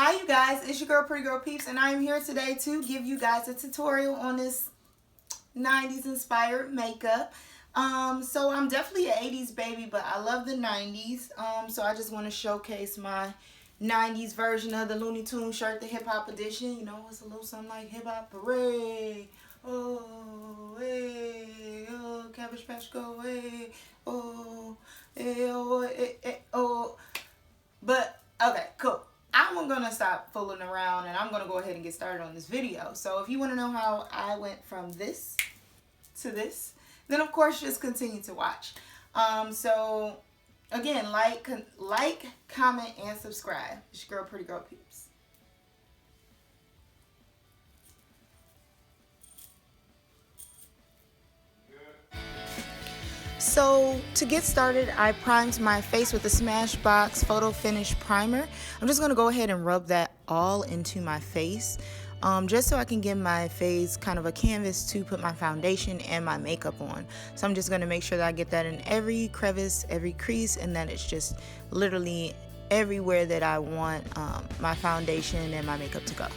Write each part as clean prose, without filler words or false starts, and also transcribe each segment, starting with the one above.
Hi you guys, it's your girl Pretty Girl Peeps, and I am here today to give you guys a tutorial on this 90s inspired makeup. So I'm definitely an 80s baby, but I love the 90s. So I just want to showcase my 90s version of the Looney Tunes shirt, the hip hop edition. You know, it's a little something like hip hop parade. Oh, hey, oh, Cabbage Patch go, hey, oh, hey, oh, hey, hey, oh. But okay, cool. I'm gonna stop fooling around and I'm gonna go ahead and get started on this video. So if you want to know how I went from this to this, then of course just continue to watch. So again, like, comment, and subscribe. It's your girl Pretty Girl Peeps. So to get started, I primed my face with the Smashbox Photo Finish Primer. I'm just going to go ahead and rub that all into my face, just so I can give my face kind of a canvas to put my foundation and my makeup on. So I'm just going to make sure that I get that in every crevice, every crease, and that it's just literally everywhere that I want my foundation and my makeup to go.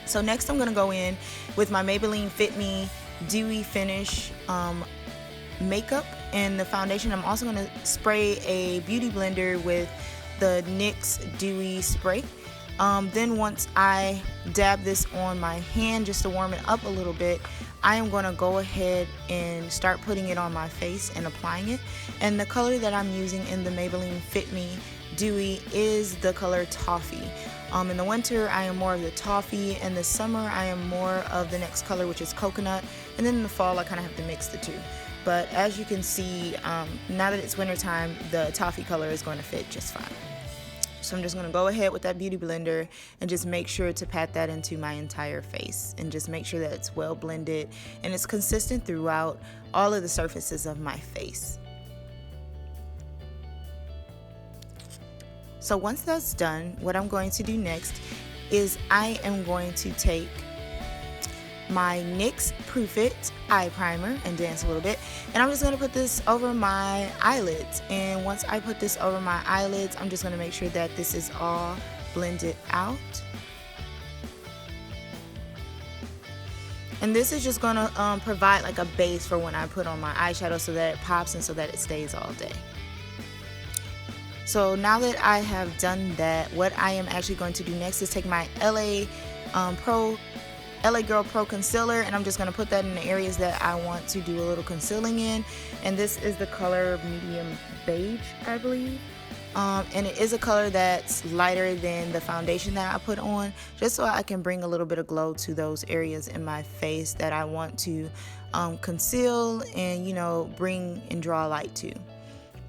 So next I'm going to go in with my Maybelline Fit Me Dewy Finish makeup and the foundation. I'm also going to spray a beauty blender with the NYX Dewy spray. Then once I dab this on my hand just to warm it up a little bit, I am going to go ahead and start putting it on my face and applying it. And the color that I'm using in the Maybelline Fit Me Dewy is the color Toffee. In the winter, I am more of the Toffee. In the summer, I am more of the next color, which is Coconut. And then in the fall, I kind of have to mix the two. But as you can see, now that it's winter time, the Toffee color is going to fit just fine. So I'm just going to go ahead with that beauty blender and just make sure to pat that into my entire face. And just make sure that it's well blended and it's consistent throughout all of the surfaces of my face. So once that's done, what I'm going to do next is I am going to take my NYX Proof It eye primer and dance a little bit, and I'm just going to put this over my eyelids. And once I put this over my eyelids, I'm just going to make sure that this is all blended out. And this is just going to provide like a base for when I put on my eyeshadow so that it pops and so that it stays all day. So now that I have done that, what I am actually going to do next is take my LA Girl Pro Concealer, and I'm just going to put that in the areas that I want to do a little concealing in. And this is the color medium beige, I believe. And it is a color that's lighter than the foundation that I put on, just so I can bring a little bit of glow to those areas in my face that I want to conceal and, you know, bring and draw light to.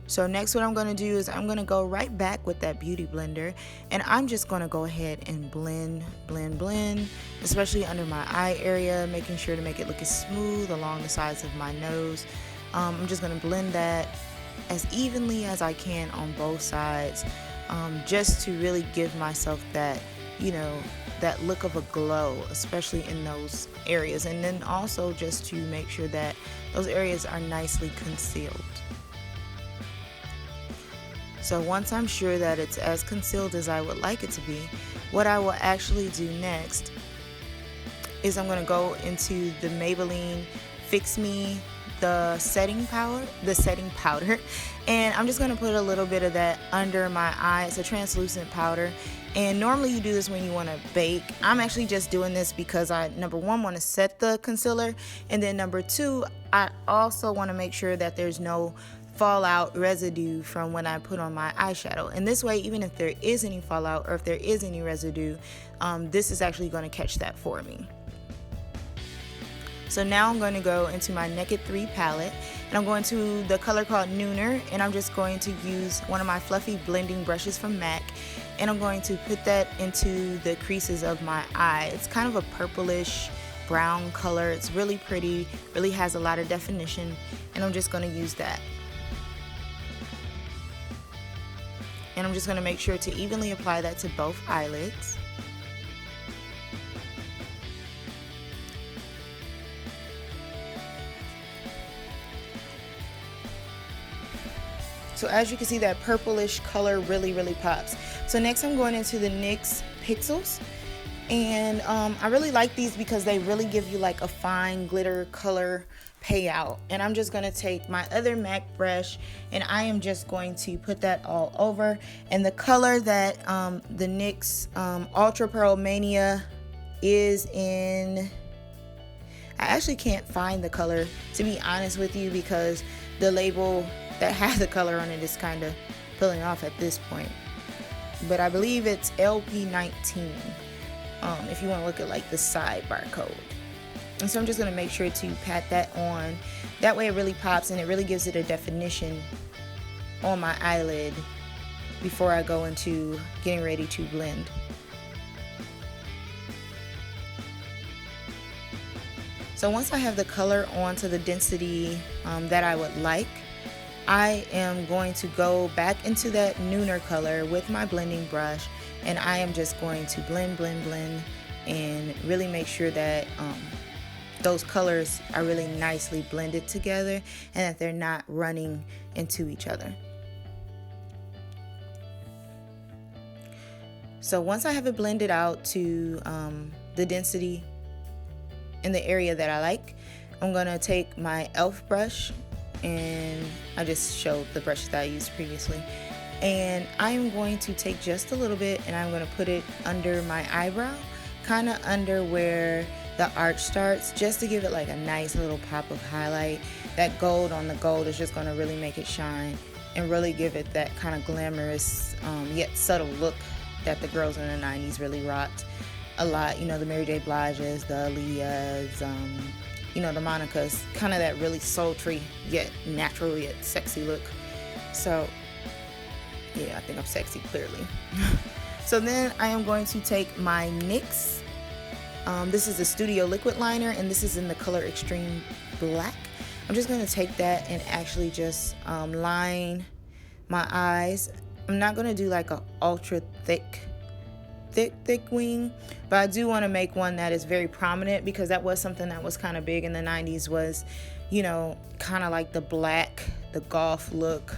So next what I'm going to do is I'm going to go right back with that beauty blender, and I'm just going to go ahead and blend, especially under my eye area, making sure to make it look as smooth along the sides of my nose. I'm just going to blend that as evenly as I can on both sides, just to really give myself that, you know, that look of a glow, especially in those areas, and then also just to make sure that those areas are nicely concealed. So once I'm sure that it's as concealed as I would like it to be, what I will actually do next is I'm going to go into the Maybelline Fix Me the setting powder, and I'm just going to put a little bit of that under my eye. It's a translucent powder, and normally you do this when you want to bake. I'm actually just doing this because I, number one, want to set the concealer, and then number two, I also want to make sure that there's no fallout residue from when I put on my eyeshadow. And this way, even if there is any fallout or if there is any residue, this is actually going to catch that for me. So now I'm going to go into my Naked 3 palette, and I'm going to the color called Nooner, and I'm just going to use one of my fluffy blending brushes from MAC, and I'm going to put that into the creases of my eye. It's kind of a purplish brown color. It's really pretty, really has a lot of definition, and I'm just going to use that. And I'm just going to make sure to evenly apply that to both eyelids. So as you can see, that purplish color really pops. So next I'm going into the NYX Pixels. And I really like these because they really give you like a fine glitter color payout. And I'm just going to take my other MAC brush and I am just going to put that all over. And the color that the NYX Ultra Pearl Mania is in, I actually can't find the color, to be honest with you, because the label that has the color on it is kind of peeling off at this point. But I believe it's LP19. If you want to look at like the side barcode. And so I'm just going to make sure to pat that on. That way it really pops and it really gives it a definition on my eyelid before I go into getting ready to blend. So once I have the color onto the density that I would like, I am going to go back into that nooner color with my blending brush, and I am just going to blend and really make sure that those colors are really nicely blended together and that they're not running into each other. So once I have it blended out to the density in the area that I like, I'm gonna take my e.l.f. brush, and I just showed the brushes that I used previously, and I am going to take just a little bit and I'm going to put it under my eyebrow, kind of under where the arch starts, just to give it like a nice little pop of highlight. That gold on the gold is just going to really make it shine and really give it that kind of glamorous yet subtle look that the girls in the 90s really rocked a lot. You know, the Mary J. Bliges, the Aaliyahs, you know, the Monicas, kind of that really sultry yet natural yet sexy look. So yeah, I think I'm sexy, clearly. So then I am going to take my NYX, this is a Studio Liquid Liner, and this is in the color Extreme Black. I'm just going to take that and actually just line my eyes. I'm not going to do like a ultra thick wing, but I do want to make one that is very prominent, because that was something that was kind of big in the 90s, was, you know, kind of like the black, the goth look,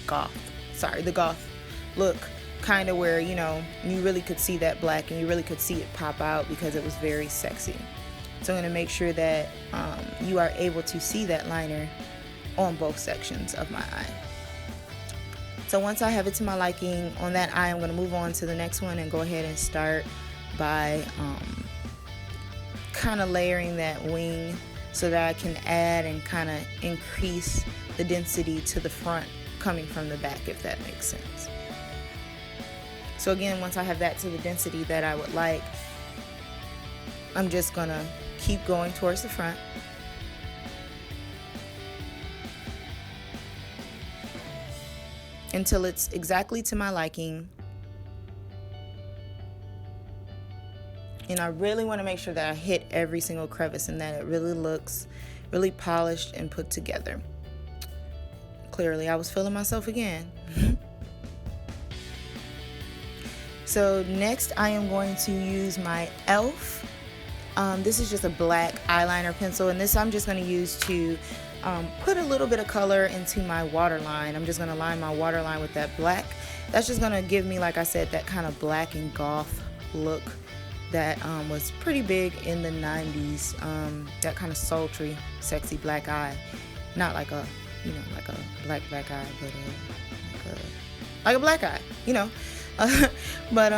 the goth look, kind of where, you know, you really could see that black and you really could see it pop out because it was very sexy. So I'm going to make sure that you are able to see that liner on both sections of my eye. So once I have it to my liking on that eye, I'm going to move on to the next one and go ahead and start by kind of layering that wing so that I can add and kind of increase the density to the front coming from the back, if that makes sense. So again, once I have that to the density that I would like, I'm just going to keep going towards the front. Until it's exactly to my liking. And I really want to make sure that I hit every single crevice and that it really looks really polished and put together. Clearly, I was feeling myself again. So next, I am going to use my e.l.f. This is just a black eyeliner pencil, and this I'm just going to use to put a little bit of color into my waterline. I'm just going to line my waterline with that black. That's just going to give me, like I said, that kind of black and goth look that was pretty big in the 90s. That kind of sultry, sexy black eye. Not like a, you know, like a black eye, but like a black eye, you know. But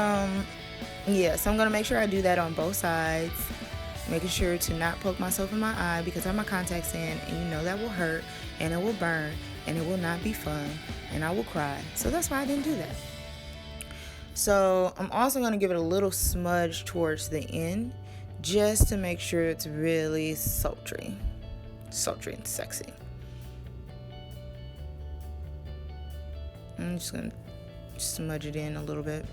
yeah, so I'm going to make sure I do that on both sides. Making sure to not poke myself in my eye, because I have my contacts in, and you know that will hurt and it will burn and it will not be fun and I will cry. So that's why I didn't do that. So I'm also going to give it a little smudge towards the end, just to make sure it's really sultry and sexy. I'm just going to smudge it in a little bit.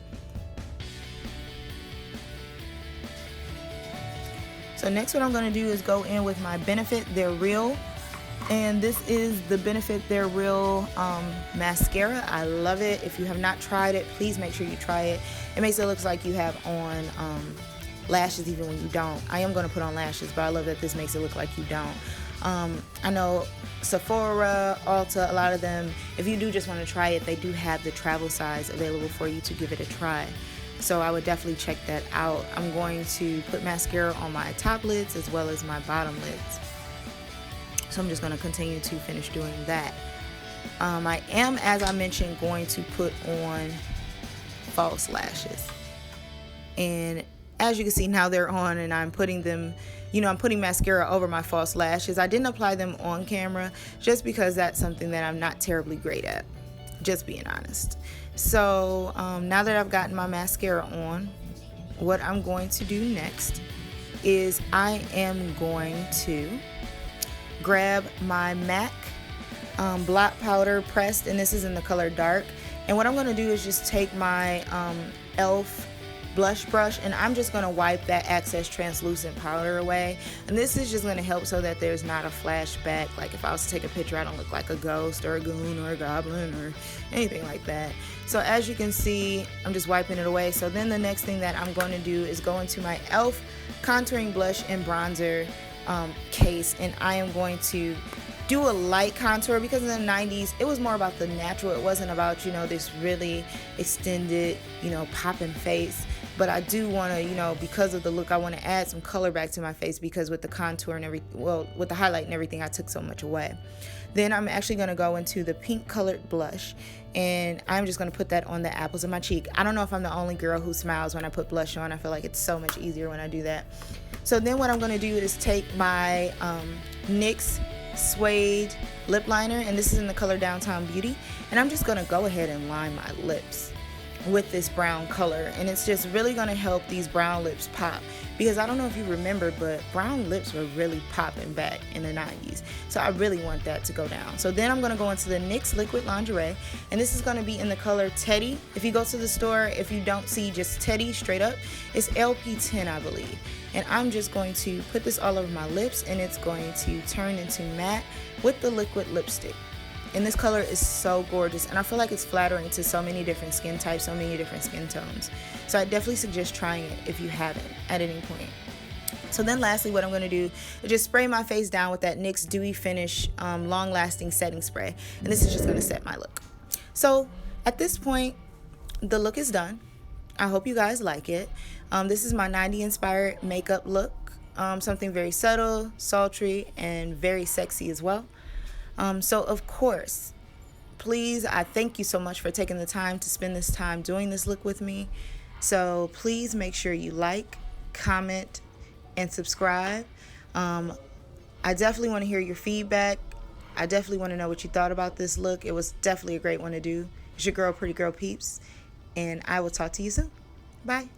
So next, what I'm going to do is go in with my Benefit They're Real, and this is the Benefit They're Real mascara. I love it. If you have not tried it, please make sure you try it. It makes it look like you have on lashes even when you don't. I am going to put on lashes, but I love that this makes it look like you don't. I know Sephora, Ulta, a lot of them, if you do just want to try it, they do have the travel size available for you to give it a try. So I would definitely check that out. I'm going to put mascara on my top lids as well as my bottom lids. So I'm just going to continue to finish doing that. I am, as I mentioned, going to put on false lashes. And as you can see now they're on, and I'm putting them, I'm putting mascara over my false lashes. I didn't apply them on camera just because that's something that I'm not terribly great at, just being honest. So now that I've gotten my mascara on, what I'm going to do next is I am going to grab my MAC blot powder pressed, and this is in the color dark. And what I'm going to do is just take my e.l.f. blush brush, and I'm just going to wipe that excess translucent powder away. And this is just going to help so that there's not a flashback, like if I was to take a picture I don't look like a ghost or a goon or a goblin or anything like that. So as you can see, I'm just wiping it away. So then the next thing that I'm going to do is go into my e.l.f. contouring blush and bronzer case, and I am going to do a light contour, because in the 90s it was more about the natural. It wasn't about this really extended popping face. But I do want to, because of the look, I want to add some color back to my face, because with the contour and everything, well, with the highlight and everything, I took so much away. Then I'm actually going to go into the pink colored blush, and I'm just going to put that on the apples of my cheek. I don't know if I'm the only girl who smiles when I put blush on. I feel like it's so much easier when I do that. So then what I'm going to do is take my NYX Suede lip liner, and this is in the color Downtown Beauty, and I'm just going to go ahead and line my lips with this brown color, and it's just really going to help these brown lips pop, because I don't know if you remember, but brown lips were really popping back in the 90s, so I really want that to go down. So then I'm going to go into the NYX Liquid Lingerie, and this is going to be in the color Teddy. If you go to the store, if you don't see just Teddy straight up, it's LP10, I believe. And I'm just going to put this all over my lips, and it's going to turn into matte with the liquid lipstick. And this color is so gorgeous, and I feel like it's flattering to so many different skin types, so many different skin tones. So I definitely suggest trying it if you haven't at any point. So then lastly, what I'm going to do is just spray my face down with that NYX Dewy Finish long-lasting setting spray. And this is just going to set my look. So at this point, the look is done. I hope you guys like it. This is my 90s inspired makeup look. Something very subtle, sultry, and very sexy as well. So of course, please, I thank you so much for taking the time to spend this time doing this look with me. So please make sure you like, comment, and subscribe. I definitely want to hear your feedback. I definitely want to know what you thought about this look. It was definitely a great one to do. It's your girl, Pretty Girl Peeps, and I will talk to you soon. Bye.